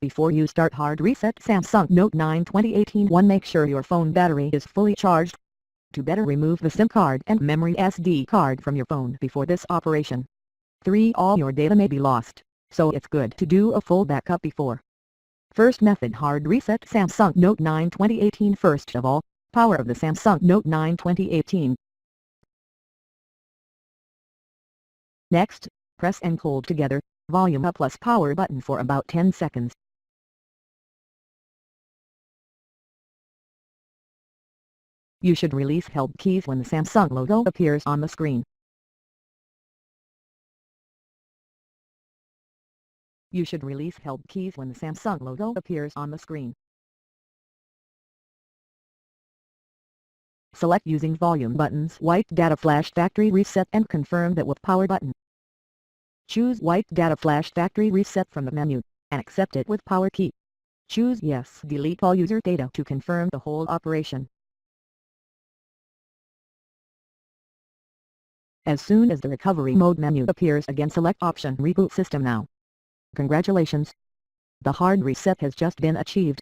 Before you start hard reset Samsung Note 9 2018, make sure your phone battery is fully charged. To better remove the SIM card and memory SD card from your phone before this operation. 3. All your data may be lost, so it's good to do a full backup before. First method, hard reset Samsung Note 9 2018. First of all, power of the Samsung Note 9 2018. Next, press and hold together, volume up plus power button for about 10 seconds. You should release held keys when the Samsung logo appears on the screen. You should release held keys when the Samsung logo appears on the screen. Select using volume buttons Wipe Data Flash Factory Reset and confirm that with power button. Choose Wipe Data Flash Factory Reset from the menu, and accept it with power key. Choose Yes. Delete all user data to confirm the whole operation. As soon as the recovery mode menu appears again, select option Reboot System Now. Congratulations! The hard reset has just been achieved.